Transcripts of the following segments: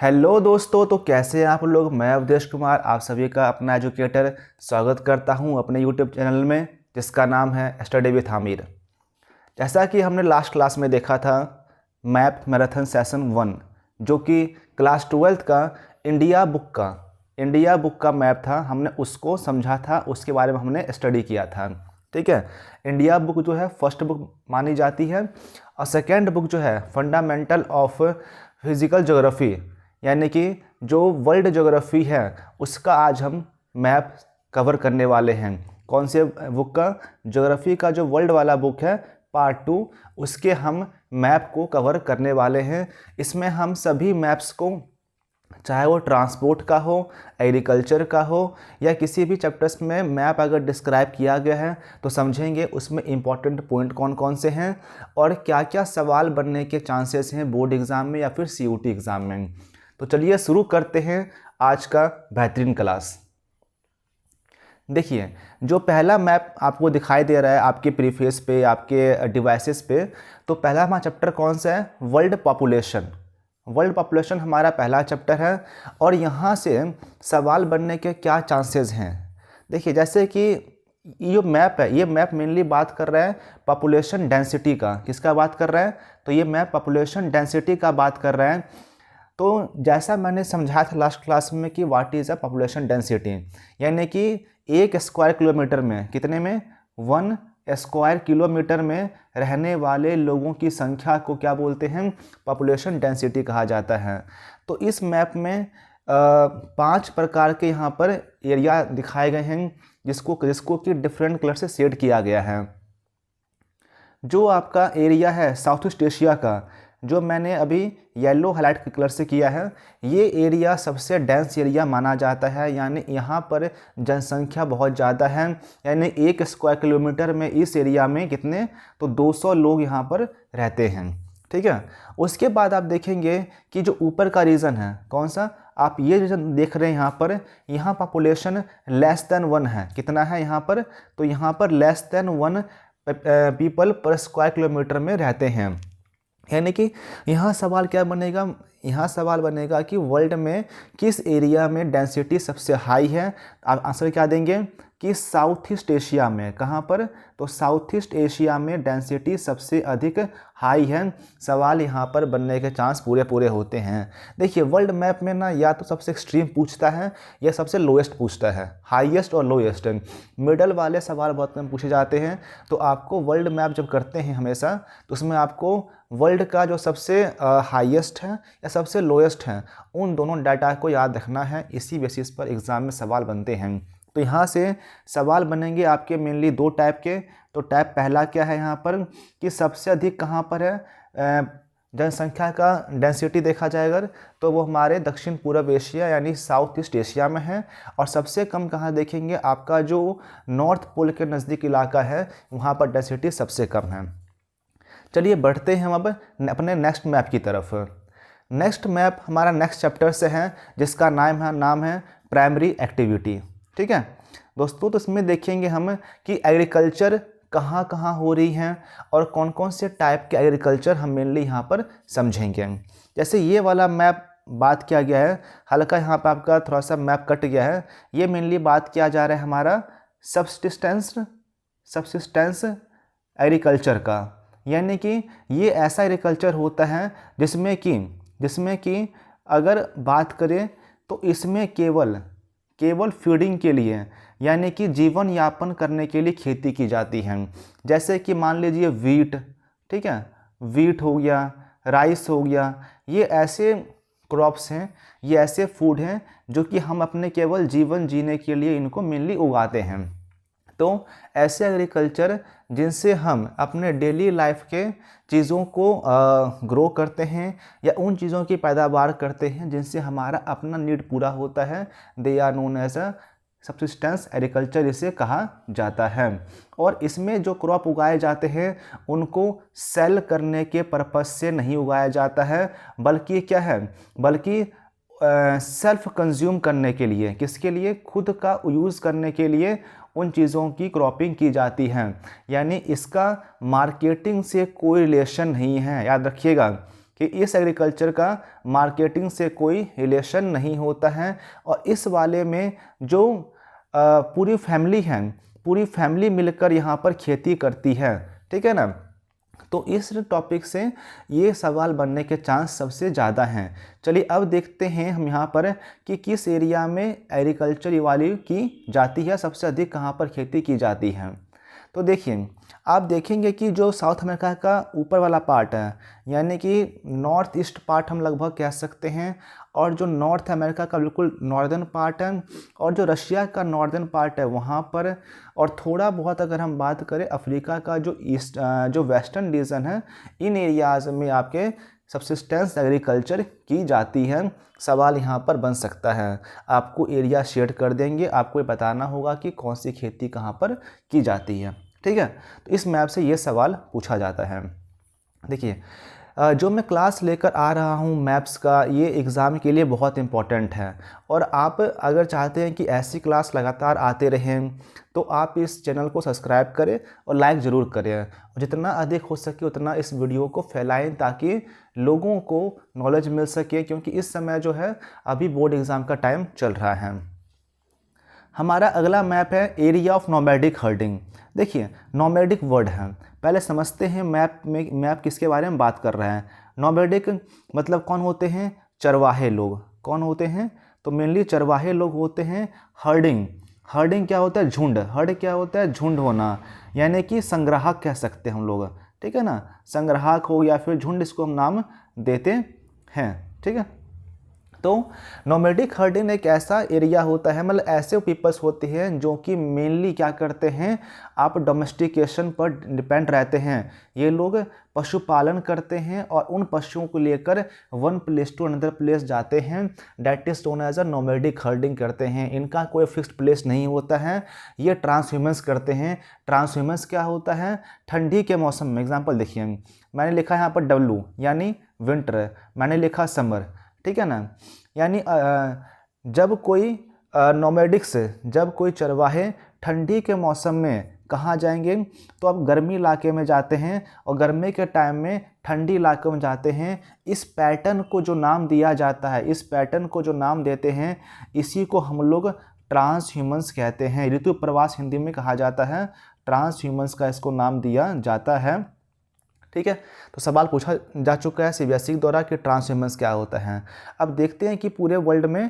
Hello दोस्तों, तो कैसे हैं आप लोग। मैं अवधेश कुमार आप सभी का अपना एजुकेटर स्वागत करता हूं अपने यूट्यूब चैनल में, जिसका नाम है स्टडी विथ आमिर। जैसा कि हमने लास्ट क्लास में देखा था मैथ मैराथन सेशन 1, जो कि क्लास 12th का इंडिया बुक का मैप था। हमने उसको समझा था, उसके बारे में हमने स्टडी किया था। ठीक है, इंडिया बुक जो है फर्स्ट बुक मानी जाती है, और सेकेंड बुक जो है फंडामेंटल ऑफ फिजिकल ज्योग्राफी, यानी कि जो वर्ल्ड ज्योग्राफी है उसका आज हम मैप कवर करने वाले हैं। कौन से बुक का? ज्योग्राफी का जो वर्ल्ड वाला बुक है पार्ट 2, उसके हम मैप को कवर करने वाले हैं। इसमें हम सभी मैप्स को, चाहे वो ट्रांसपोर्ट का हो, एग्रीकल्चर का हो, या किसी भी चैप्टर्स में मैप अगर डिस्क्राइब किया गया है तो समझेंगे उसमें इंपॉर्टेंट पॉइंट कौन कौन से हैं और क्या क्या सवाल बनने के चांसेस हैं बोर्ड एग्ज़ाम में या फिर CUT एग्ज़ाम में। तो चलिए शुरू करते हैं आज का बेहतरीन क्लास। देखिए, जो पहला मैप आपको दिखाई दे रहा है आपके प्रीफेस पे, आपके डिवाइसेस पे, तो पहला हमारा चैप्टर कौन सा है? वर्ल्ड पॉपुलेशन हमारा पहला चैप्टर है। और यहाँ से सवाल बनने के क्या चांसेस हैं? देखिए, जैसे कि ये मैप है, ये मैप मेनली बात कर रहा है पॉपुलेशन डेंसिटी का। किसका बात कर रहा है? तो ये मैप पॉपुलेशन डेंसिटी का बात कर रहा है। तो जैसा मैंने समझाया था लास्ट क्लास में कि what is a population density, यानी कि 1 स्क्वायर किलोमीटर में कितने में 1 स्क्वायर किलोमीटर में रहने वाले लोगों की संख्या को क्या बोलते हैं? पॉपुलेशन डेंसिटी कहा जाता है। तो इस मैप में 5 प्रकार के यहाँ पर एरिया दिखाए गए हैं, जिसको कि डिफरेंट कलर से शेड किया गया है। जो आपका एरिया है साउथ ईस्ट एशिया का, जो मैंने अभी येलो हाईलाइट कलर से किया है, ये एरिया सबसे डेंस एरिया माना जाता है। यानी यहाँ पर जनसंख्या बहुत ज़्यादा है, यानी 1 स्क्वायर किलोमीटर में इस एरिया में कितने? तो 200 लोग यहाँ पर रहते हैं। ठीक है, उसके बाद आप देखेंगे कि जो ऊपर का रीजन है कौन सा, आप ये रीजन देख रहे हैं यहाँ पर, यहाँ पॉपुलेशन लेस देन 1 है। कितना है यहाँ पर? तो यहाँ पर लेस देन 1 पीपल पर स्क्वायर किलोमीटर में रहते हैं। यानी कि यहाँ सवाल क्या बनेगा? यहाँ सवाल बनेगा कि वर्ल्ड में किस एरिया में डेंसिटी सबसे हाई है। आप आंसर क्या देंगे कि साउथ ईस्ट एशिया में। कहाँ पर? तो साउथ ईस्ट एशिया में डेंसिटी सबसे अधिक हाई है। सवाल यहाँ पर बनने के चांस पूरे होते हैं। देखिए, वर्ल्ड मैप में ना या तो सबसे एक्सट्रीम पूछता है या सबसे लोएस्ट पूछता है। हाईएस्ट और लोएस्ट, मिडल वाले सवाल बहुत कम पूछे जाते हैं। तो आपको वर्ल्ड मैप जब करते हैं हमेशा, तो उसमें आपको वर्ल्ड का जो सबसे हाईएस्ट है या सबसे लोएस्ट है, उन दोनों डाटा को याद रखना है। इसी बेसिस पर एग्ज़ाम में सवाल बनते हैं। तो यहाँ से सवाल बनेंगे आपके मेनली 2 टाइप के। तो टाइप पहला क्या है यहाँ पर कि सबसे अधिक कहाँ पर है जनसंख्या का डेंसिटी देखा जाए अगर, तो वो हमारे दक्षिण पूर्व एशिया यानी साउथ ईस्ट एशिया में है। और सबसे कम कहाँ देखेंगे? आपका जो नॉर्थ पोल के नज़दीक इलाका है, वहाँ पर डेंसिटी सबसे कम है। चलिए बढ़ते हैं हम अब अपने नेक्स्ट मैप की तरफ। नेक्स्ट मैप हमारा नेक्स्ट चैप्टर से है, जिसका नाम है प्राइमरी एक्टिविटी। ठीक है दोस्तों, तो इसमें देखेंगे हम कि एग्रीकल्चर कहाँ कहाँ हो रही हैं और कौन कौन से टाइप के एग्रीकल्चर हम मेनली यहाँ पर समझेंगे। जैसे ये वाला मैप बात किया गया है, हल्का यहाँ पर आपका थोड़ा सा मैप कट गया है। ये मेनली बात किया जा रहा है हमारा सब्सिस्टेंस एग्रीकल्चर का। यानी कि ये ऐसा एग्रीकल्चर होता है जिसमें कि अगर बात करें तो इसमें केवल फीडिंग के लिए, यानी कि जीवन यापन करने के लिए खेती की जाती है। जैसे कि मान लीजिए वीट, ठीक है, वीट हो गया, राइस हो गया, ये ऐसे क्रॉप्स हैं, ये ऐसे फूड हैं जो कि हम अपने केवल जीवन जीने के लिए इनको मेनली उगाते हैं। तो ऐसे एग्रीकल्चर जिनसे हम अपने डेली लाइफ के चीज़ों को ग्रो करते हैं या उन चीज़ों की पैदावार करते हैं जिनसे हमारा अपना नीड पूरा होता है, they are known as a subsistence agriculture इसे कहा जाता है। और इसमें जो क्रॉप उगाए जाते हैं उनको सेल करने के पर्पस से नहीं उगाया जाता है, बल्कि क्या है, बल्कि सेल्फ कंज्यूम करने के लिए। किसके लिए? खुद का यूज़ करने के लिए उन चीज़ों की क्रॉपिंग की जाती है। यानी इसका मार्केटिंग से कोई रिलेशन नहीं है। याद रखिएगा कि इस एग्रीकल्चर का मार्केटिंग से कोई रिलेशन नहीं होता है और इस वाले में जो पूरी फैमिली है, पूरी फैमिली मिलकर यहाँ पर खेती करती है, ठीक है ना। तो इस टॉपिक से ये सवाल बनने के चांस सबसे ज़्यादा हैं। चलिए अब देखते हैं हम यहाँ पर कि किस एरिया में एग्रीकल्चर वाली की जाती है, सबसे अधिक कहाँ पर खेती की जाती है। तो देखिए आप देखेंगे कि जो साउथ अमेरिका का ऊपर वाला पार्ट है, यानी कि नॉर्थ ईस्ट पार्ट हम लगभग कह सकते हैं, और जो नॉर्थ अमेरिका का बिल्कुल नॉर्दर्न पार्ट है, और जो रशिया का नॉर्दर्न पार्ट है वहाँ पर, और थोड़ा बहुत अगर हम बात करें अफ्रीका का जो ईस्ट जो वेस्टर्न रीजन है, इन एरियाज़ में आपके सब्सिस्टेंस एग्रीकल्चर की जाती है। सवाल यहाँ पर बन सकता है, आपको एरिया शेड कर देंगे, आपको ये बताना होगा कि कौन सी खेती कहाँ पर की जाती है, ठीक है। तो इस मैप से ये सवाल पूछा जाता है। देखिए जो मैं क्लास लेकर आ रहा हूँ मैप्स का, ये एग्ज़ाम के लिए बहुत इम्पॉर्टेंट है, और आप अगर चाहते हैं कि ऐसी क्लास लगातार आते रहें तो आप इस चैनल को सब्सक्राइब करें और लाइक ज़रूर करें, और जितना अधिक हो सके उतना इस वीडियो को फैलाएं ताकि लोगों को नॉलेज मिल सके, क्योंकि इस समय जो है अभी बोर्ड एग्ज़ाम का टाइम चल रहा है। हमारा अगला मैप है एरिया ऑफ नोमैडिक हर्डिंग। देखिए नोमैडिक वर्ड है, पहले समझते हैं मैप किसके बारे में बात कर रहे हैं। नोमैडिक मतलब कौन होते हैं, चरवाहे लोग। कौन होते हैं, तो मेनली चरवाहे लोग होते हैं। हर्डिंग क्या होता है, झुंड। हर्ड क्या होता है, झुंड होना, यानी कि संग्राहक कह सकते हैं हम लोग, ठीक है ना। संग्राहक हो या फिर झुंड, इसको हम नाम देते हैं, ठीक है। तो नोमैडिक हर्डिंग एक ऐसा एरिया होता है, मतलब ऐसे पीपल्स होते हैं जो कि मेनली क्या करते हैं, आप डोमेस्टिकेशन पर डिपेंड रहते हैं। ये लोग पशुपालन करते हैं और उन पशुओं को लेकर one place to another place जाते हैं, that is known as a nomadic herding करते हैं। इनका कोई फिक्स्ड प्लेस नहीं होता है, ये ट्रांसह्यूमेंस करते हैं। ट्रांसह्यूमेंस क्या होता है, ठंडी के मौसम में, एग्जाम्पल देखिए मैंने लिखा है यहाँ पर डब्लू यानी विंटर, मैंने लिखा समर, ठीक है ना। यानी जब कोई नोमैडिक्स, जब कोई चरवाहे ठंडी के मौसम में कहाँ जाएंगे, तो आप गर्मी इलाके में जाते हैं, और गर्मी के टाइम में ठंडी इलाके में जाते हैं। इस पैटर्न को जो नाम दिया जाता है, इस पैटर्न को जो नाम देते हैं, इसी को हम लोग ट्रांसह्यूमेंस कहते हैं। ऋतु प्रवास हिंदी में कहा जाता है, ट्रांसह्यूमेंस का इसको नाम दिया जाता है, ठीक है। तो सवाल पूछा जा चुका है सीबीएसई के द्वारा कि ट्रांसह्यूमेंस क्या होता है। अब देखते हैं कि पूरे वर्ल्ड में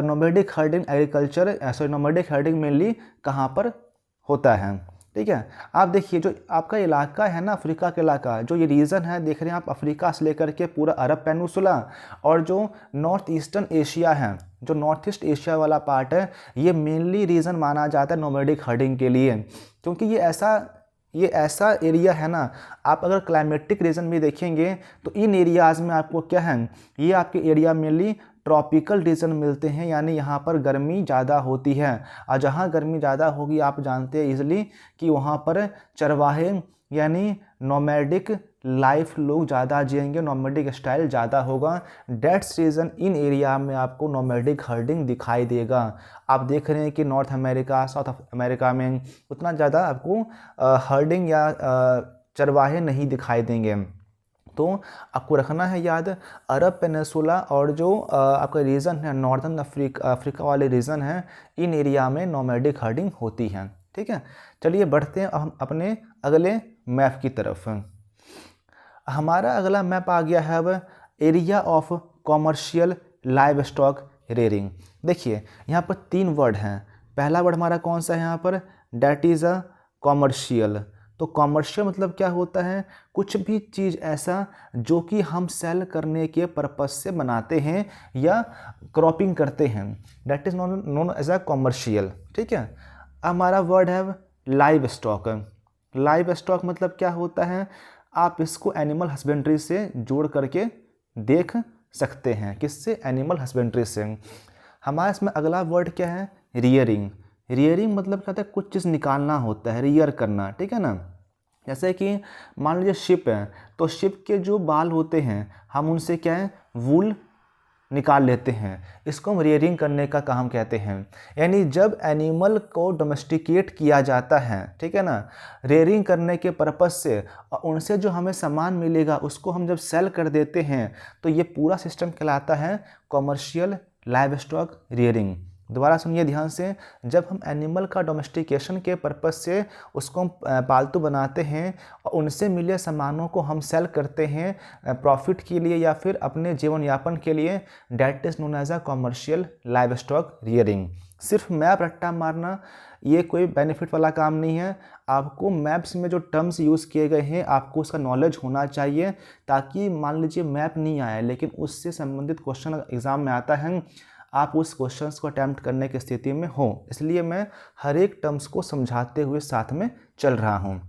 nomadic herding agriculture nomadic herding mainly कहाँ पर होता है, ठीक है। आप देखिए जो आपका इलाका है ना, अफ्रीका का इलाका, जो ये रीजन है देख रहे हैं आप, अफ्रीका से लेकर के पूरा अरब पेनिनसुला, और जो नॉर्थ ईस्टर्न एशिया है, जो नॉर्थ ईस्ट एशिया वाला पार्ट है, ये मेनली रीजन माना जाता है नोमैडिक हर्डिंग के लिए, क्योंकि ये ऐसा एरिया है ना। आप अगर क्लाइमेटिक रीजन भी देखेंगे तो इन एरियाज़ में आपको क्या है, ये आपके एरिया मेनली ट्रॉपिकल रीजन मिलते हैं, यानी यहाँ पर गर्मी ज़्यादा होती है। और जहाँ गर्मी ज़्यादा होगी आप जानते हैं इजली कि वहाँ पर चरवाहे यानी नोमैडिक लाइफ लोग ज़्यादा जिएंगे, नोमैडिक स्टाइल ज़्यादा होगा। डेट्स रीज़न इन एरिया में आपको नोमैडिक हर्डिंग दिखाई देगा। आप देख रहे हैं कि नॉर्थ अमेरिका, साउथ अमेरिका में उतना ज़्यादा आपको हर्डिंग या चरवाहे नहीं दिखाई देंगे। तो आपको रखना है याद, अरब पेनिनसुला और जो आपका रीजन है नॉर्दर्न अफ्रीका वाले रीजन है, इन एरिया में नोमैडिक हर्डिंग होती है, ठीक है। चलिए बढ़ते हैं हम अपने अगले मैप की तरफ। हमारा अगला मैप आ गया है अब area of commercial live stock rearing. देखिए यहाँ पर 3 वर्ड हैं। पहला वर्ड हमारा कौन सा है यहाँ पर, डैट इज़ अ कॉमर्शियल। तो कॉमर्शियल मतलब क्या होता है, कुछ भी चीज़ ऐसा जो कि हम सेल करने के पर्पस से बनाते हैं या क्रॉपिंग करते हैं, that is known as a commercial, ठीक है। हमारा वर्ड है लाइव स्टॉक। लाइव स्टॉक मतलब क्या होता है, आप इसको एनिमल हस्बेंड्री से जोड़ करके देख सकते हैं। किससे, एनिमल हस्बेंड्री से। हमारे इसमें अगला वर्ड क्या है, रियरिंग। रियरिंग मतलब क्या होता है, कुछ चीज़ निकालना होता है, रियर करना, ठीक है ना। जैसे कि मान लीजिए शिप है, तो शिप के जो बाल होते हैं हम उनसे क्या है, वूल निकाल लेते हैं, इसको हम रेयरिंग करने का काम कहते हैं। यानी जब एनिमल को डोमेस्टिकेट किया जाता है, ठीक है ना, रेयरिंग करने के पर्पज़ से, और उनसे जो हमें सामान मिलेगा उसको हम जब सेल कर देते हैं, तो ये पूरा सिस्टम कहलाता है कॉमर्शियल लाइव स्टॉक रेयरिंग। दोबारा सुनिए ध्यान से, जब हम एनिमल का डोमेस्टिकेशन के पर्पज़ से उसको हम पालतू बनाते हैं और उनसे मिले सामानों को हम सेल करते हैं प्रॉफिट के लिए या फिर अपने जीवन यापन के लिए, that is known as a commercial livestock rearing. सिर्फ मैप रट्टा मारना ये कोई बेनिफिट वाला काम नहीं है। आपको मैप्स में जो टर्म्स यूज़ किए गए हैं आपको उसका नॉलेज होना चाहिए, ताकि मान लीजिए मैप नहीं आया लेकिन उससे संबंधित क्वेश्चन एग्ज़ाम में आता है, आप उस क्वेश्चंस को अटैम्प्ट करने की स्थिति में हो। इसलिए मैं हर एक टर्म्स को समझाते हुए साथ में चल रहा हूँ।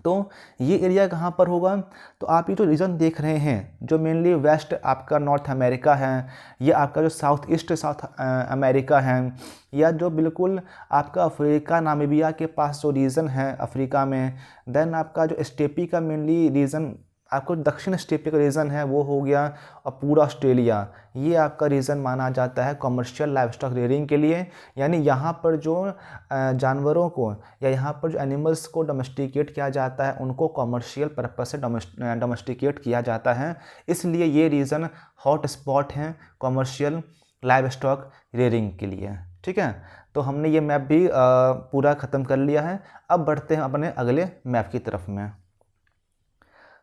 तो ये एरिया कहाँ पर होगा, तो आप ये जो रीजन देख रहे हैं जो मेनली वेस्ट आपका नॉर्थ अमेरिका है, या आपका जो साउथ ईस्ट साउथ अमेरिका है, या जो बिल्कुल आपका अफ्रीका नामीबिया के पास जो रीजन है अफ्रीका में, देन आपका जो स्टेपी का मेनली रीजन आपको दक्षिण स्टेपी का रीजन है वो हो गया, और पूरा ऑस्ट्रेलिया, ये आपका रीजन माना जाता है कमर्शियल लाइव स्टॉक रेयरिंग के लिए। यानी यहाँ पर जो जानवरों को या यहाँ पर जो एनिमल्स को डोमेस्टिकेट किया जाता है उनको कमर्शियल पर्पस से डोमेस्टिकेट किया जाता है, इसलिए ये रीज़न हॉट स्पॉट हैं कमर्शियल लाइव स्टॉक रेयरिंग के लिए। ठीक है, तो हमने ये मैप भी पूरा ख़त्म कर लिया है। अब बढ़ते हैं अपने अगले मैप की तरफ में।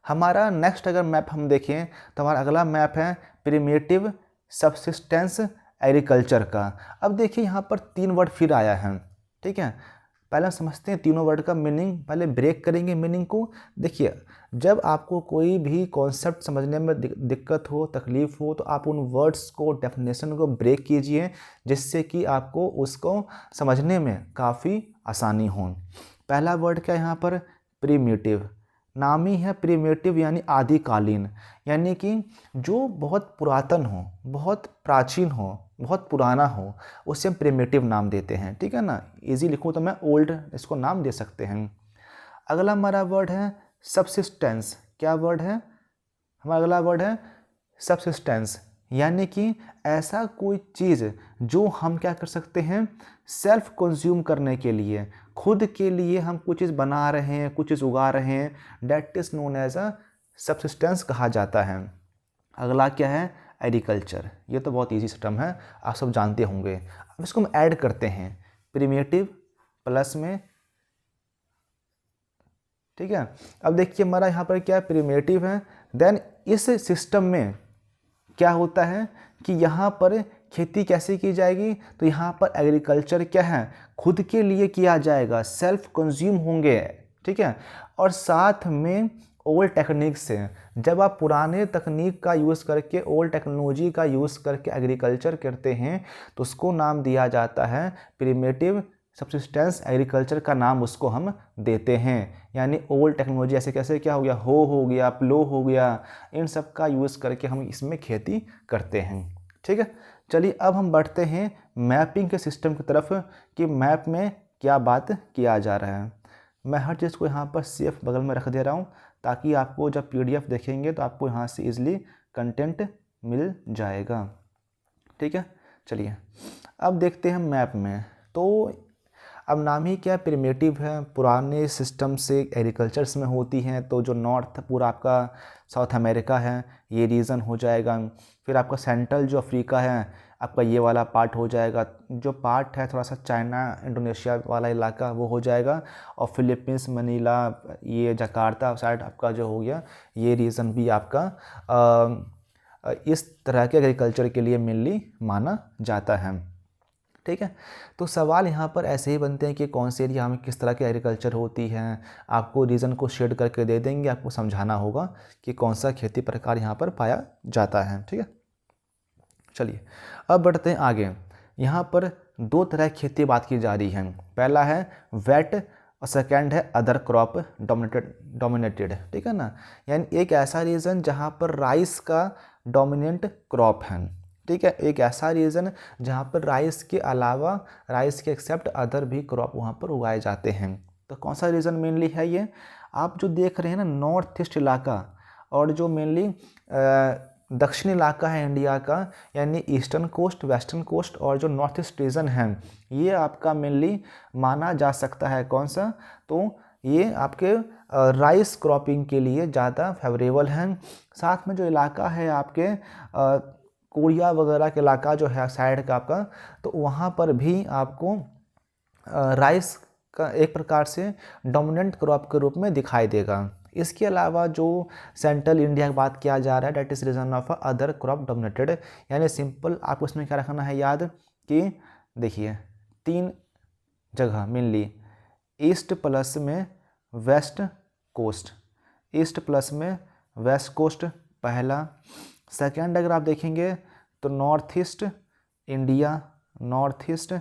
हमारा नेक्स्ट अगर मैप हम देखें तो हमारा अगला मैप है प्रिमिटिव सबसिस्टेंस एग्रीकल्चर का। अब देखिए यहाँ पर 3 वर्ड फिर आया है, ठीक है। पहले समझते हैं तीनों वर्ड का मीनिंग, पहले ब्रेक करेंगे मीनिंग को। देखिए, जब आपको कोई भी कॉन्सेप्ट समझने में दिक्कत हो, तकलीफ़ हो, तो आप उन वर्ड्स को, डेफिनेशन को ब्रेक कीजिए, जिससे कि आपको उसको समझने में काफ़ी आसानी हो। पहला वर्ड क्या है यहाँ पर, प्रिमिटिव। नाम ही है प्रिमिटिव यानी आदिकालीन, यानी कि जो बहुत पुरातन हो, बहुत प्राचीन हो, बहुत पुराना हो, उसे हम प्रिमिटिव नाम देते हैं। ठीक है ना, इजी लिखूँ तो मैं ओल्ड इसको नाम दे सकते हैं। अगला हमारा वर्ड है सबसिस्टेंस। क्या वर्ड है हमारा अगला वर्ड है सबसिस्टेंस, यानी कि ऐसा कोई चीज़ जो हम क्या कर सकते हैं, सेल्फ कंज्यूम करने के लिए, खुद के लिए हम कुछ चीज़ बना रहे हैं, कुछ चीज़ उगा रहे हैं, that is known as a subsistence कहा जाता है। अगला क्या है, एग्रीकल्चर। ये तो बहुत इजी सिस्टम है, आप सब जानते होंगे। अब इसको हम ऐड करते हैं, प्रिमिटिव प्लस में, ठीक है। अब देखिए हमारा यहाँ पर क्या प्रिमिटिव है, देन इस सिस्टम में क्या होता है कि यहाँ पर खेती कैसे की जाएगी, तो यहाँ पर एग्रीकल्चर क्या है, खुद के लिए किया जाएगा, सेल्फ कंज्यूम होंगे। ठीक है, और साथ में ओल्ड टेक्निक से, जब आप पुराने तकनीक का यूज़ करके, ओल्ड टेक्नोलॉजी का यूज़ करके एग्रीकल्चर करते हैं, तो उसको नाम दिया जाता है प्रिमिटिव सबसिस्टेंस एग्रीकल्चर का नाम उसको हम देते हैं। यानी ओल्ड टेक्नोलॉजी, ऐसे कैसे क्या हो गया, हो गया, प्लो हो गया, इन सब का यूज़ करके हम इसमें खेती करते हैं। ठीक है, चलिए अब हम बढ़ते हैं मैपिंग के सिस्टम की तरफ कि मैप में क्या बात किया जा रहा है। मैं हर चीज़ को यहाँ पर सेफ बगल में रख दे रहा हूँ, ताकि आपको जब PDF देखेंगे तो आपको यहाँ से ईज़िली कंटेंट मिल जाएगा। ठीक है, चलिए अब देखते हैं मैप में। तो अब नाम ही क्या, प्रिमिटिव है, पुराने सिस्टम से एग्रीकल्चर्स में होती हैं। तो जो नॉर्थ पूरा आपका साउथ अमेरिका है, ये रीजन हो जाएगा। फिर आपका सेंट्रल जो अफ्रीका है, आपका ये वाला पार्ट हो जाएगा। जो पार्ट है थोड़ा सा चाइना इंडोनेशिया वाला इलाका, वो हो जाएगा। और फिलीपींस, मनीला, ये जकार्ता साइड आपका जो हो गया, ये रीजन भी आपका इस तरह के एग्रीकल्चर के लिए मेनली माना जाता है। ठीक है, तो सवाल यहाँ पर ऐसे ही बनते हैं कि कौन से एरिया में किस तरह की एग्रीकल्चर होती है। आपको रीज़न को शेड करके दे देंगे, आपको समझाना होगा कि कौन सा खेती प्रकार यहाँ पर पाया जाता है। ठीक है, चलिए अब बढ़ते हैं आगे। यहाँ पर 2 तरह की खेती बात की जा रही है। पहला है वेट और सेकेंड है अदर क्रॉप डोमिनेटेड। ठीक है ना, यानी एक ऐसा रीजन जहाँ पर राइस का डोमिनेंट क्रॉप है। ठीक है, एक ऐसा रीजन जहाँ पर राइस के अलावा, राइस के एक्सेप्ट अदर भी क्रॉप वहाँ पर उगाए जाते हैं। तो कौन सा रीजन मेनली है ये, आप जो देख रहे हैं ना, नॉर्थ ईस्ट इलाका, और जो मेनली दक्षिणी इलाका है इंडिया का, यानी ईस्टर्न कोस्ट, वेस्टर्न कोस्ट और जो नॉर्थ ईस्ट रीजन है, ये आपका मेनली माना जा सकता है कौन सा, तो ये आपके राइस क्रॉपिंग के लिए ज़्यादा फेवरेबल हैं। साथ में जो इलाका है आपके कोरिया वगैरह के इलाका जो है साइड का आपका, तो वहाँ पर भी आपको राइस का एक प्रकार से डोमिनेंट क्रॉप के रूप में दिखाई देगा। इसके अलावा जो सेंट्रल इंडिया की बात किया जा रहा है, that is region of other crop dominated, यानी सिंपल आपको इसमें क्या रखना है याद कि देखिए 3 जगह मेनली, ईस्ट प्लस में वेस्ट कोस्ट, ईस्ट प्लस में वेस्ट कोस्ट पहला। सेकेंड अगर आप देखेंगे तो north east India, north east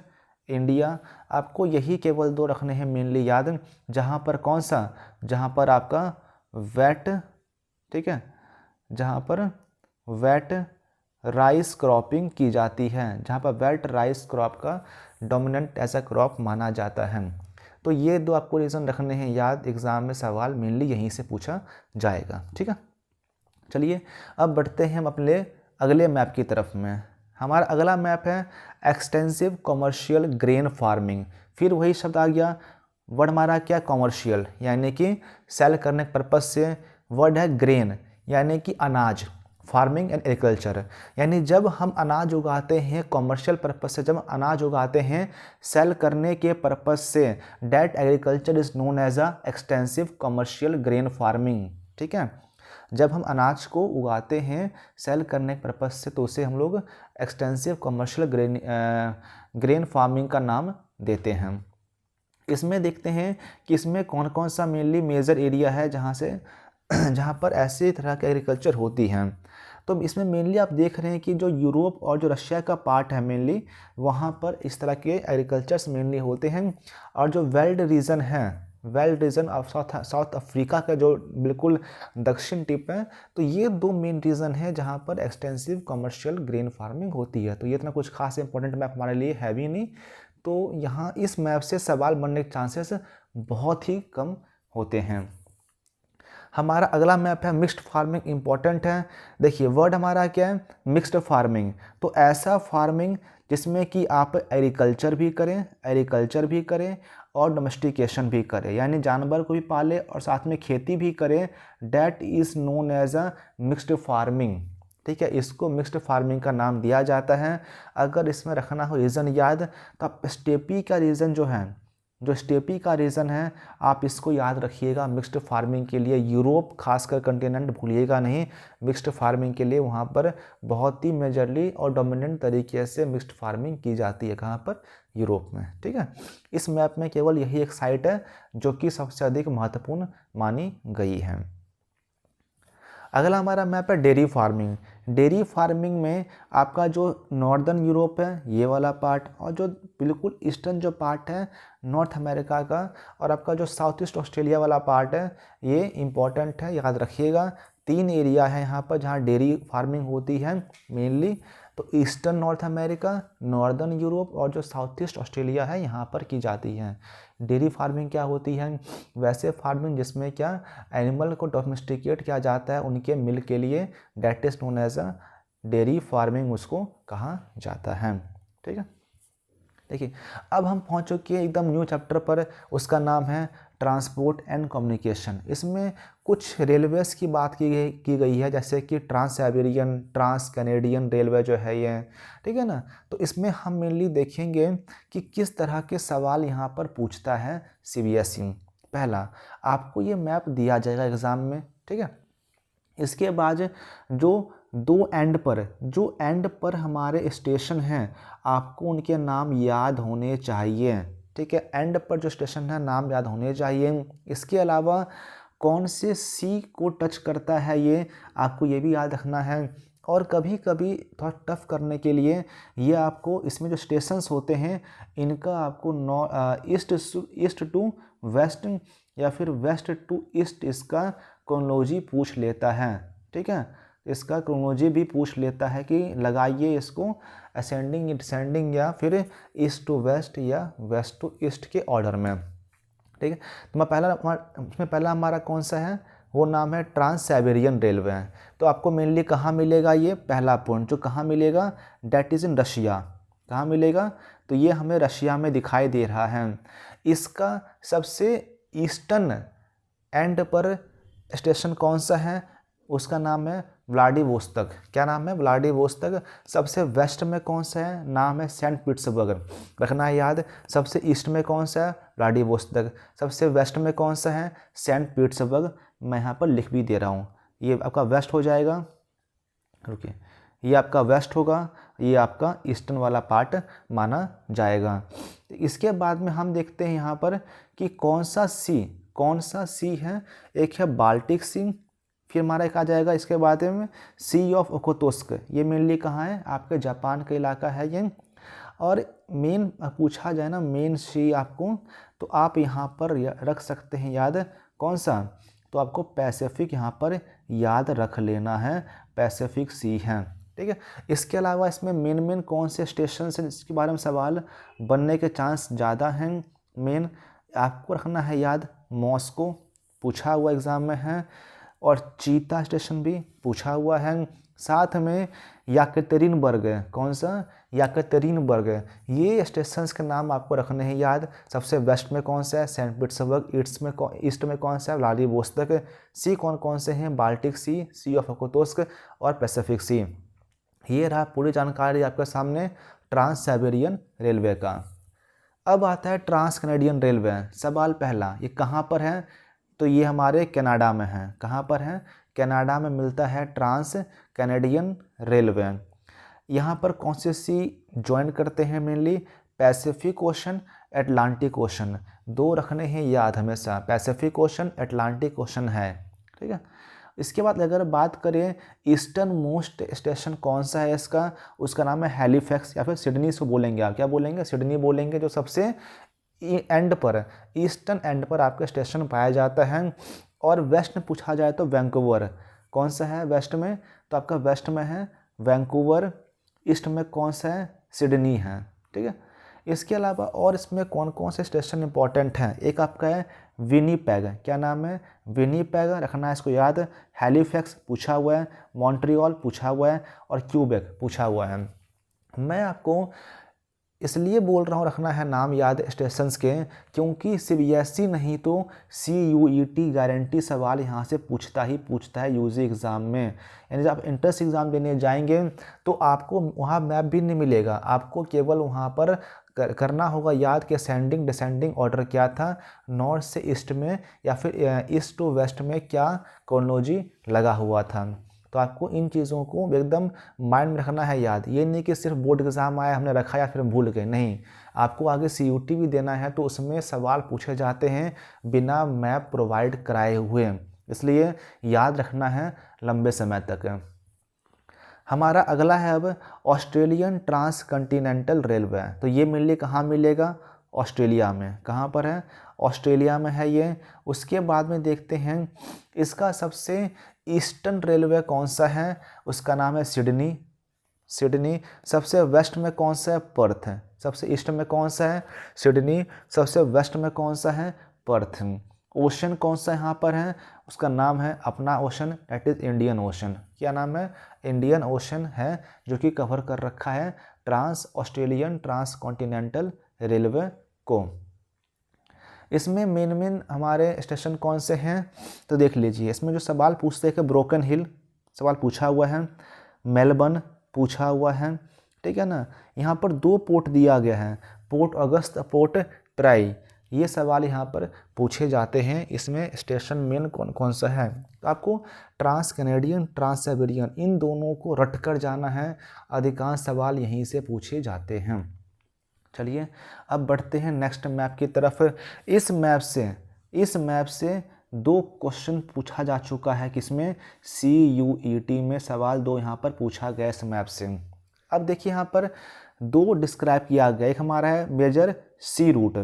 India, आपको यही केवल 2 रखने हैं मेनली याद, जहाँ पर कौन सा, जहाँ पर आपका वेट, ठीक है, जहाँ पर वेट राइस क्रॉपिंग की जाती है, जहाँ पर वेट राइस क्रॉप का डोमिनेंट ऐसा क्रॉप माना जाता है। तो ये 2 आपको रीज़न रखने हैं याद, एग्ज़ाम में सवाल मेनली यहीं से पूछा जाएगा। ठीक है, चलिए अब बढ़ते हैं हम अपने अगले मैप की तरफ में। हमारा अगला मैप है एक्सटेंसिव कॉमर्शियल ग्रेन फार्मिंग। फिर वही शब्द आ गया, वर्ड हमारा क्या, कॉमर्शियल, यानी कि सेल करने के पर्पज से। वर्ड है ग्रेन, यानी कि अनाज, फार्मिंग एंड एग्रीकल्चर, यानी जब हम अनाज उगाते हैं कॉमर्शियल पर्पज से, जब अनाज उगाते हैं सेल करने के पर्पज से, that agriculture is known as a extensive commercial grain farming. ठीक है, जब हम अनाज को उगाते हैं सेल करने के पर्पज से, तो उसे हम लोग एक्सटेंसिव कॉमर्शियल ग्रेन फार्मिंग का नाम देते हैं। इसमें देखते हैं कि इसमें कौन कौन सा मेनली मेजर एरिया है जहाँ पर ऐसे तरह की एग्रीकल्चर होती हैं। तो इसमें मेनली आप देख रहे हैं कि जो यूरोप और जो रशिया का पार्ट है मेनली, वहाँ पर इस तरह के एग्रीकल्चर्स मेनली होते हैं। और जो वेल्ड रीजन है, veld region of South Africa का जो बिल्कुल दक्षिण टिप है, तो ये 2 मेन रीजन है जहाँ पर एक्सटेंसिव कमर्शियल ग्रेन फार्मिंग होती है। तो ये इतना कुछ खास इंपॉर्टेंट मैप हमारे लिए है भी नहीं, तो यहाँ इस मैप से सवाल बनने के चांसेस बहुत ही कम होते हैं। हमारा अगला मैप है मिक्स्ड फार्मिंग, इंपॉर्टेंट है। देखिए वर्ड हमारा क्या है, मिक्स्ड फार्मिंग, तो ऐसा फार्मिंग जिसमें कि आप एग्रीकल्चर भी करें और डोमेस्टिकेशन भी करें, यानी जानवर को भी पाले और साथ में खेती भी करें, that is known as a mixed farming. ठीक है, इसको मिक्स्ड फार्मिंग का नाम दिया जाता है। अगर इसमें रखना हो रीज़न याद, तो आप स्टेपी का रीज़न जो है, जो स्टेपी का रीज़न है, आप इसको याद रखिएगा मिक्स्ड फार्मिंग के लिए। यूरोप खासकर कंटिनेंट भूलिएगा नहीं, मिक्स्ड फार्मिंग के लिए वहाँ पर बहुत ही मेजरली और डोमिनेंट तरीके से मिक्स्ड फार्मिंग की जाती है। कहाँ पर, यूरोप में। ठीक है, इस मैप में केवल यही एक साइट है जो कि सबसे अधिक महत्वपूर्ण मानी गई है। अगला हमारा मैप है डेयरी फार्मिंग। डेयरी फार्मिंग में आपका जो नॉर्दर्न यूरोप है ये वाला पार्ट, और जो बिल्कुल ईस्टर्न जो पार्ट है नॉर्थ अमेरिका का, और आपका जो साउथ ईस्ट ऑस्ट्रेलिया वाला पार्ट है, ये इम्पॉर्टेंट है, याद रखिएगा। 3 एरिया है यहाँ पर जहाँ डेयरी फार्मिंग होती है मेनली, तो eastern north America, northern Europe और जो साउथ ईस्ट ऑस्ट्रेलिया है यहाँ पर की जाती है। डेयरी फार्मिंग क्या होती है, वैसे फार्मिंग जिसमें क्या एनिमल को डोमेस्टिकेट किया जाता है उनके मिल्क के लिए, that is known as a dairy farming उसको कहा जाता है। ठीक है, देखिए अब हम पहुंच चुके हैं एकदम न्यू चैप्टर पर, उसका नाम है ट्रांसपोर्ट एंड कम्युनिकेशन। इसमें कुछ रेलवेज की बात की गई है, जैसे कि trans Siberian, trans Canadian railway जो है ये, ठीक है ना। तो इसमें हम मेनली देखेंगे कि किस तरह के सवाल यहाँ पर पूछता है CBSE। पहला, आपको ये मैप दिया जाएगा एग्ज़ाम में, ठीक है। इसके बाद जो एंड पर हमारे स्टेशन हैं, आपको उनके नाम याद होने चाहिए, ठीक है। एंड पर जो स्टेशन है नाम याद होने चाहिए। इसके अलावा कौन से सी को टच करता है ये आपको ये भी याद रखना है। और कभी कभी थोड़ा टफ करने के लिए ये आपको इसमें जो स्टेशंस होते हैं इनका आपको ईस्ट टू वेस्ट या फिर वेस्ट टू ईस्ट इसका क्रोनोलॉजी पूछ लेता है, ठीक है। इसका क्रोनोलॉजी भी पूछ लेता है कि लगाइए इसको असेंडिंग डिसेंडिंग या फिर ईस्ट टू वेस्ट या वेस्ट टू ईस्ट के ऑर्डर में, ठीक है। तो इसमें पहला हमारा कौन सा है, वो नाम है ट्रांस साइबेरियन रेलवे। तो आपको मेनली कहाँ मिलेगा, ये पहला पॉइंट जो कहाँ मिलेगा, डेट इज़ इन रशिया। कहाँ मिलेगा, तो ये हमें रशिया में दिखाई दे रहा है। इसका सबसे ईस्टर्न एंड पर स्टेशन कौन सा है, उसका नाम है व्लादिवोस्तोक। क्या नाम है, व्लादिवोस्तोक। सबसे वेस्ट में कौन सा है, नाम है सेंट पीटर्सबर्ग। रखना है याद। सबसे ईस्ट में कौन सा है, व्लादिवोस्तोक। सबसे वेस्ट में कौन सा है, सेंट पीटर्सबर्ग। मैं यहाँ पर लिख भी दे रहा हूँ, ये आपका वेस्ट हो जाएगा। रुकिए, ये आपका वेस्ट होगा, ये आपका ईस्टर्न वाला पार्ट माना जाएगा। इसके बाद में हम देखते हैं यहाँ पर कि कौन सा सी है। एक है बाल्टिक सी, फिर हमारा एक आ जाएगा इसके बाद में सी ऑफ ओखोतस्क। ये मेनली कहाँ है, आपके जापान का इलाका है ये। और मेन पूछा जाए ना मेन सी आपको, तो आप यहाँ पर रख सकते हैं याद, कौन सा, तो आपको पैसिफिक यहाँ पर याद रख लेना है, पैसिफिक सी है। ठीक है। इसके अलावा इसमें मेन कौन से स्टेशन है इसके बारे में सवाल बनने के चांस ज़्यादा हैं। मेन आपको रखना है याद, मॉस्को पूछा हुआ एग्ज़ाम में है, और चीता स्टेशन भी पूछा हुआ है। साथ में याकतेरिनबर्ग, कौन सा, याकतेरिनबर्ग। ये स्टेशंस के नाम आपको रखने हैं याद। सबसे वेस्ट में कौन सा है, सेंट पीटर्सबर्ग। ईस्ट में कौन सा है, व्लादिवोस्तोक। सी कौन से हैं, बाल्टिक सी ऑफ ओखोतस्क और पैसिफिक सी। ये रहा पूरी जानकारी आपके सामने ट्रांस साइबेरियन रेलवे का। अब आता है ट्रांस कैनेडियन रेलवे। सवाल पहला, ये कहाँ पर है, तो ये हमारे कनाडा में है। कहाँ पर है, कनाडा में मिलता है ट्रांस कैनेडियन रेलवे। यहाँ पर कौन सी सी ज्वाइन करते हैं mainly, Pacific ocean, Atlantic ocean. दो रखने हैं याद हमेशा, पैसिफिक ओशन, अटलांटिक ओशन है। ठीक है। इसके बाद अगर बात करें ईस्टर्न मोस्ट स्टेशन कौन सा है इसका, उसका नाम है हैलिफैक्स, या फिर सिडनी से बोलेंगे आप, क्या बोलेंगे, सिडनी बोलेंगे, जो सबसे एंड पर, ईस्टर्न एंड पर आपका स्टेशन पाया जाता है। और वेस्ट में पूछा जाए तो वैंकूवर, कौन सा है वेस्ट में, तो आपका वेस्ट में है वैंकूवर। ईस्ट में कौन सा है, सिडनी है। ठीक है। इसके अलावा और इसमें कौन से स्टेशन इंपॉर्टेंट हैं, एक आपका है विनीपेग। क्या नाम है, विनीपेग, रखना है इसको याद। हैलिफैक्स पूछा हुआ है, मॉन्ट्रियल पूछा हुआ है, और क्यूबेक पूछा हुआ है। मैं आपको इसलिए बोल रहा हूँ रखना है नाम याद स्टेशंस के, क्योंकि सीबीएसई नहीं तो CUET गारंटी सवाल यहाँ से पूछता है यूजी एग्ज़ाम में। यानी जब आप इंट्रेंस एग्ज़ाम देने जाएंगे तो आपको वहाँ मैप भी नहीं मिलेगा, आपको केवल वहाँ पर करना होगा याद कि असेंडिंग डिसेंडिंग ऑर्डर क्या था, नॉर्थ से ईस्ट में या फिर ईस्ट टू वेस्ट में क्या क्रोनोलॉजी लगा हुआ था। तो आपको इन चीज़ों को एकदम माइंड में रखना है याद। ये नहीं कि सिर्फ बोर्ड एग्ज़ाम आया हमने रखा या फिर भूल गए, नहीं, आपको आगे CUT भी देना है, तो उसमें सवाल पूछे जाते हैं बिना मैप प्रोवाइड कराए हुए, इसलिए याद रखना है लंबे समय तक। हमारा अगला है अब ऑस्ट्रेलियन ट्रांस कॉन्टिनेंटल रेलवे। तो ये मेनली कहाँ मिलेगा, ऑस्ट्रेलिया में। कहाँ पर है, ऑस्ट्रेलिया में है ये। उसके बाद में देखते हैं इसका सबसे ईस्टर्न रेलवे कौन सा है, उसका नाम है सिडनी। सबसे वेस्ट में कौन सा है, पर्थ है। सबसे ईस्ट में कौन सा है, सिडनी। सबसे वेस्ट में कौन सा है, पर्थ। ओशन कौन सा यहाँ पर है, उसका नाम है अपना ocean, that is Indian ocean. क्या नाम है, इंडियन ओशन है, जो कि कवर कर रखा है ऑस्ट्रेलियन ट्रांस कॉन्टिनेंटल रेलवे को। इसमें मेन हमारे स्टेशन कौन से हैं, तो देख लीजिए। इसमें जो सवाल पूछते हैं कि ब्रोकन हिल सवाल पूछा हुआ है, मेलबर्न पूछा हुआ है, ठीक है ना। यहाँ पर 2 पोर्ट दिया गया है, पोर्ट ऑगस्ट, पोर्ट प्राई। ये सवाल यहाँ पर पूछे जाते हैं। इसमें स्टेशन मेन कौन सा है, तो आपको ट्रांस कैनेडियन, ट्रांस साइबेरियन, इन दोनों को रट कर जाना है। अधिकांश सवाल यहीं से पूछे जाते हैं। चलिए अब बढ़ते हैं नेक्स्ट मैप की तरफ। इस मैप से 2 क्वेश्चन पूछा जा चुका है, किसमें, CUET में सवाल 2 यहाँ पर पूछा गया इस मैप से। अब देखिए यहाँ पर 2 डिस्क्राइब किया गया, एक हमारा है मेजर सी रूट,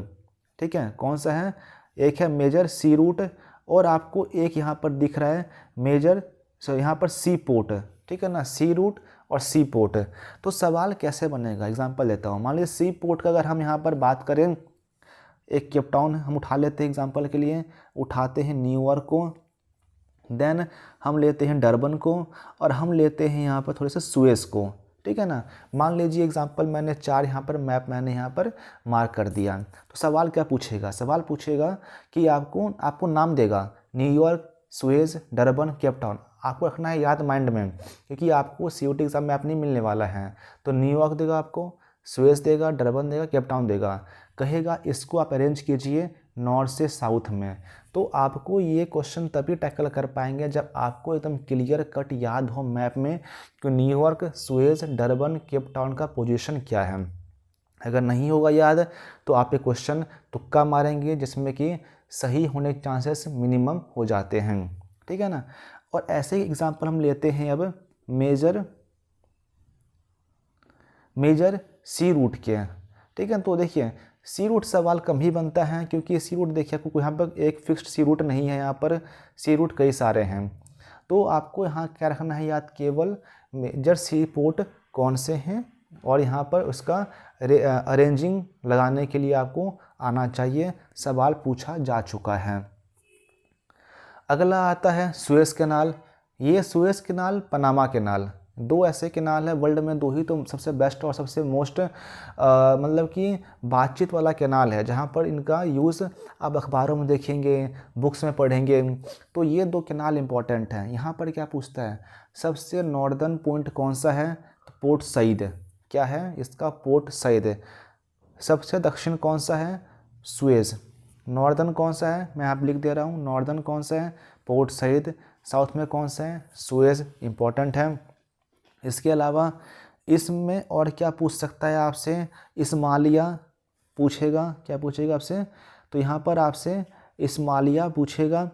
ठीक है, कौन सा है, एक है मेजर सी रूट, और आपको एक यहाँ पर दिख रहा है मेजर, यहाँ पर सी पोर्ट, ठीक है ना, सी रूट और सी पोर्ट। तो सवाल कैसे बनेगा, एग्जांपल लेता हूँ। मान लीजिए सी पोर्ट का अगर हम यहाँ पर बात करें, एक केप टाउन हम उठा लेते हैं एग्जांपल के लिए, उठाते हैं न्यूयॉर्क को। देन हम लेते हैं डरबन को, और हम लेते हैं यहाँ पर थोड़े से सुएज़ को, ठीक है ना। मान लीजिए एग्जांपल मैंने 4 यहाँ पर मैप मैंने यहाँ पर मार्क कर दिया। तो सवाल क्या पूछेगा, सवाल पूछेगा कि आपको नाम देगा New York, Suez, Durban, Cape Town. आपको रखना है याद माइंड में, क्योंकि आपको COT एग्ज़ाम में मैप नहीं मिलने वाला है। तो न्यूयॉर्क देगा आपको, सुएज़ देगा, डरबन देगा, केप टाउन देगा, कहेगा इसको आप अरेंज कीजिए नॉर्थ से साउथ में। तो आपको ये क्वेश्चन तभी टैकल कर पाएंगे जब आपको एकदम क्लियर कट याद हो मैप में कि New York, Suez, Durban, Cape Town का पोजीशन क्या है। अगर नहीं होगा याद तो आप ये क्वेश्चन तुक्का मारेंगे, जिसमें कि सही होने के चांसेस मिनिमम हो जाते हैं, ठीक है ना। और ऐसे ही एग्जाम्पल हम लेते हैं अब मेजर सी रूट के, ठीक है। तो देखिए सी रूट सवाल कम ही बनता है, क्योंकि सी रूट देखिए आपको यहाँ पर एक फिक्स्ड सी रूट नहीं है, यहाँ पर सी रूट कई सारे हैं। तो आपको यहाँ क्या रखना है याद, केवल मेजर सी पोर्ट कौन से हैं, और यहाँ पर उसका अरेंजिंग लगाने के लिए आपको आना चाहिए, सवाल पूछा जा चुका है। अगला आता है सुएज़ कैनाल। ये सुएज़ कैनाल, पनामा कैनाल, दो ऐसे कैनाल है वर्ल्ड में, दो ही तो सबसे बेस्ट और सबसे मोस्ट मतलब कि बातचीत वाला कैनाल है, जहाँ पर इनका यूज़ आप अखबारों में देखेंगे, बुक्स में पढ़ेंगे। तो ये दो कैनाल इंपॉर्टेंट हैं। यहाँ पर क्या पूछता है, सबसे नॉर्दर्न पॉइंट कौन सा है, तो पोर्ट सईद। क्या है इसका, पोर्ट सईद। सबसे दक्षिण कौन सा है, सुएज़। नॉर्दर्न कौन सा है, मैं आप लिख दे रहा हूँ, नॉर्दर्न कौन सा है, पोर्ट सईद। साउथ में कौन सा है, सुएज़, इंपॉर्टेंट है। इसके अलावा इसमें और क्या पूछ सकता है आपसे, इस्मालिया पूछेगा, क्या पूछेगा आपसे, तो यहाँ पर आपसे इस्मालिया पूछेगा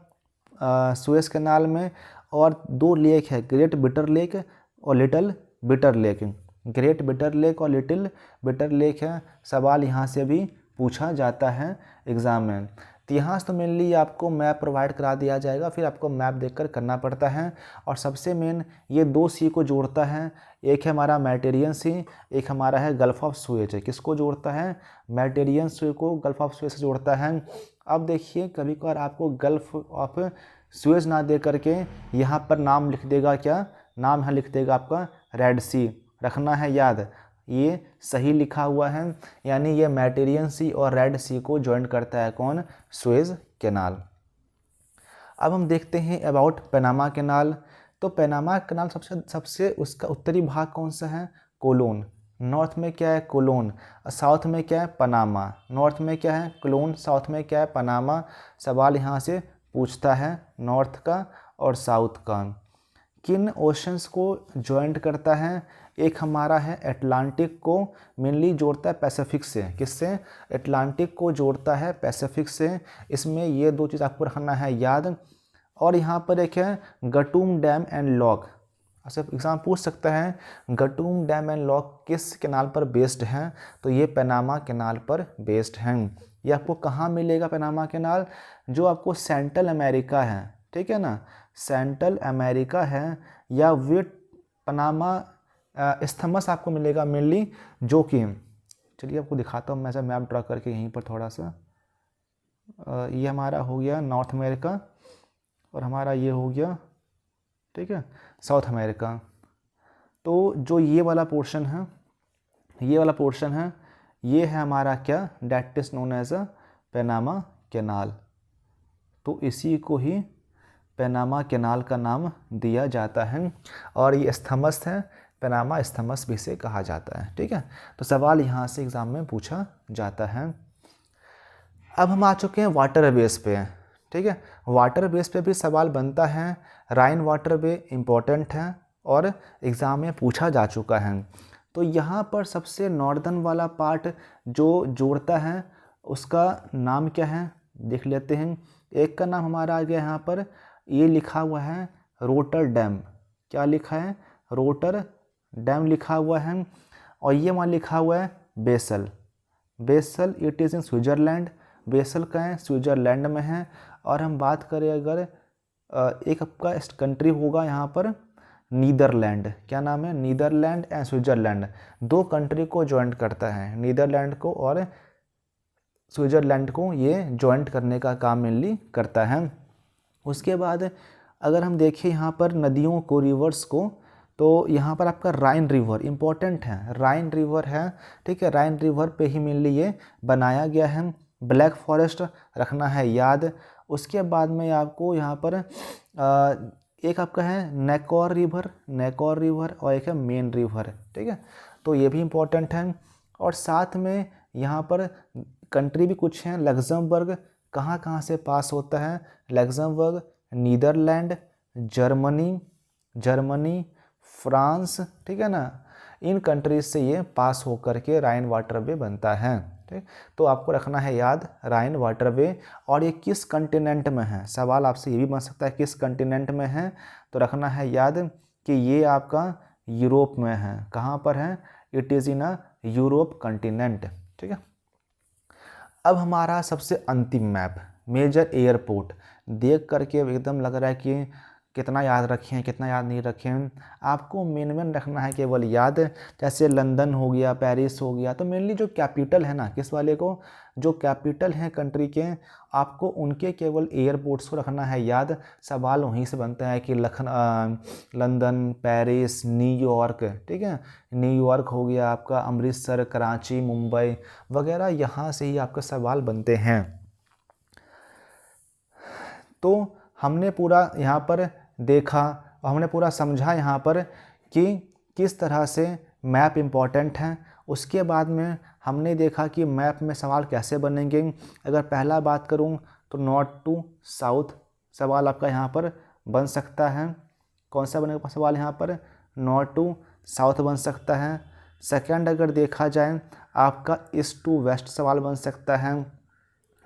सुएज़ कैनाल में। और दो लेक है, ग्रेट बिटर लेक और little bitter lake. Great bitter lake और लिटिल बिटर लेक है, सवाल यहाँ से भी पूछा जाता है एग्ज़ाम में। तो यहाँ से तो मेनली आपको मैप प्रोवाइड करा दिया जाएगा, फिर आपको मैप देखकर करना पड़ता है। और सबसे मेन ये दो सी को जोड़ता है, एक है हमारा मेडिटेरियन सी, एक हमारा है गल्फ ऑफ सुएज। किसको जोड़ता है, मेडिटेरियन सी को गल्फ ऑफ सुएज से जोड़ता है। अब देखिए कभी कभार आपको गल्फ ऑफ सुएज ना दे करके यहाँ पर नाम लिख देगा, क्या नाम यहाँ लिख देगा आपका, रेड सी, रखना है याद, ये सही लिखा हुआ है, यानी ये मेडिटेरियन सी और रेड सी को ज्वाइन करता है कौन, सुएज कैनाल। अब हम देखते हैं अबाउट पनामा कैनाल। तो पनामा कैनाल सबसे उसका उत्तरी भाग कौन सा है, कोलोन। नॉर्थ में क्या है, कोलोन। साउथ में क्या है, पनामा। नॉर्थ में क्या है, कोलोन, साउथ में क्या है, पनामा। सवाल यहाँ से पूछता है नॉर्थ का और साउथ का। किन ओशंस को ज्वाइंट करता है, एक हमारा है अटलांटिक को मेनली जोड़ता है पैसिफिक से, किससे, अटलांटिक को जोड़ता है पैसिफिक से। इसमें ये दो चीज़ आपको रखना है याद। और यहाँ पर एक है गटूम डैम एंड लॉक। अच्छा एग्जाम पूछ सकता है गटूम डैम एंड लॉक किस कैनाल पर बेस्ड हैं, तो ये पनामा कैनाल पर बेस्ड हैं। ये आपको कहाँ मिलेगा पनामा कैनाल, जो आपको सेंट्रल अमेरिका है, ठीक है ना, सेंट्रल अमेरिका है, या विट पनामा इस्थमस आपको मिलेगा मेनली, जो कि चलिए आपको दिखाता हूँ मैं ऐसा मैप ड्रा करके यहीं पर थोड़ा सा। ये हमारा हो गया नॉर्थ अमेरिका और हमारा ये हो गया, ठीक है, साउथ अमेरिका। तो जो ये वाला पोर्शन है, ये वाला पोर्शन है, ये है हमारा क्या, that is known as a Panama canal. तो इसी को ही पनामा कैनाल का नाम दिया जाता है। और ये स्थमस है, पनामा स्थमस भी से कहा जाता है, ठीक है। तो सवाल यहाँ से एग्ज़ाम में पूछा जाता है। अब हम आ चुके हैं वाटर वेज पे, ठीक है। वाटर वेज पे भी सवाल बनता है। राइन वाटर वे इम्पोर्टेंट है और एग्ज़ाम में पूछा जा चुका है। तो यहाँ पर सबसे नॉर्दर्न वाला पार्ट जो जोड़ता है उसका नाम क्या है, देख लेते हैं। एक का नाम हमारा आ गया यहाँ पर, ये लिखा हुआ है रोटर डैम। क्या लिखा है, रोटर डैम लिखा हुआ है। और ये वहाँ लिखा हुआ है Basel. Basel it is in Switzerland. Basel का है, स्विट्ज़रलैंड में है। और हम बात करें अगर एक आपका कंट्री होगा यहाँ पर नीदरलैंड। क्या नाम है, नीदरलैंड एंड स्विट्ज़रलैंड, दो कंट्री को ज्वाइंट करता है, नीदरलैंड को और स्विट्ज़रलैंड को, ये ज्वाइंट करने का काम मेनली करता है। उसके बाद अगर हम देखें यहाँ पर नदियों को, रिवर्स को, तो यहाँ पर आपका राइन रिवर इम्पोर्टेंट है, राइन रिवर है, ठीक है। राइन रिवर पे ही मेनली ये बनाया गया है। ब्लैक फॉरेस्ट रखना है याद। उसके बाद में आपको यहाँ पर एक आपका है नेकॉर रिवर, नेकॉर रिवर, और एक है मेन रिवर, ठीक है। तो ये भी इम्पोर्टेंट है। और साथ में यहाँ पर कंट्री भी कुछ हैं। लग्जमबर्ग कहाँ कहाँ से पास होता है? लग्जमबर्ग, नीदरलैंड, जर्मनी, फ्रांस, ठीक है ना। इन कंट्रीज से ये पास होकर के राइन वाटरवे बनता है, ठीक। तो आपको रखना है याद राइन वाटरवे। और ये किस कंटिनेंट में है? सवाल आपसे ये भी बन सकता है किस कंटिनेंट में है, तो रखना है याद कि ये आपका यूरोप में है। कहाँ पर है? It is in a Europe continent, ठीक है। अब हमारा सबसे अंतिम मैप, मेजर एयरपोर्ट, देख करके एकदम लग रहा है कि कितना याद रखें कितना याद नहीं रखें। आपको मेन रखना है केवल याद। जैसे लंदन हो गया, पेरिस हो गया, तो मेनली जो कैपिटल है ना, किस वाले को, जो कैपिटल हैं कंट्री के, आपको उनके केवल एयरपोर्ट्स को रखना है याद। सवाल वहीं से बनता है कि लंदन, पेरिस, न्यूयॉर्क, ठीक है। न्यूयॉर्क हो गया आपका, अमृतसर, कराची, मुंबई वगैरह, यहाँ से ही आपके सवाल बनते हैं। तो हमने पूरा यहाँ पर देखा और हमने पूरा समझा यहाँ पर कि किस तरह से मैप इम्पॉर्टेंट है। उसके बाद में हमने देखा कि मैप में सवाल कैसे बनेंगे। अगर पहला बात करूँ तो नॉर्थ टू साउथ सवाल आपका यहाँ पर बन सकता है। कौन सा बनेगा सवाल यहाँ पर? नॉर्थ टू साउथ बन सकता है। सेकंड अगर देखा जाए आपका ईस्ट टू वेस्ट सवाल बन सकता है,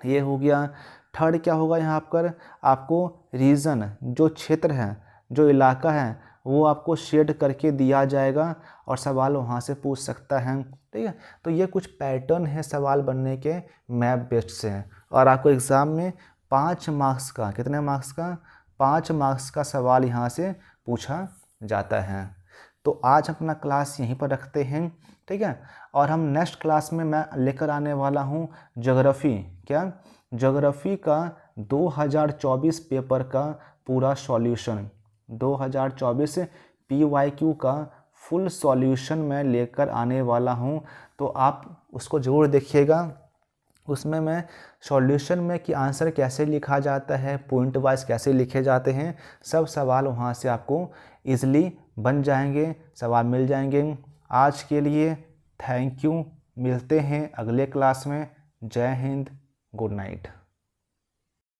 ये हो गया। थर्ड क्या होगा यहाँ पर? आपको रीजन, जो क्षेत्र है, जो इलाका है, वो आपको शेड करके दिया जाएगा और सवाल वहाँ से पूछ सकता है, ठीक है। तो ये कुछ पैटर्न है सवाल बनने के मैप बेस्ड से। और आपको एग्ज़ाम में 5 मार्क्स का, कितने मार्क्स का? 5 मार्क्स का सवाल यहाँ से पूछा जाता है। तो आज अपना क्लास यहीं पर रखते हैं, ठीक है। और हम नेक्स्ट क्लास में मैं लेकर आने वाला हूँ ज्योग्राफी। क्या? ज्योग्राफी का 2024 पेपर का पूरा सॉल्यूशन, 2024 PYQ का फुल सॉल्यूशन मैं लेकर आने वाला हूँ। तो आप उसको ज़रूर देखिएगा। उसमें मैं सॉल्यूशन में कि आंसर कैसे लिखा जाता है, पॉइंट वाइज कैसे लिखे जाते हैं, सब सवाल वहाँ से आपको ईज़िली बन जाएंगे, सवाल मिल जाएंगे। आज के लिए थैंक यू। मिलते हैं अगले क्लास में। जय हिंद, गुड नाइट।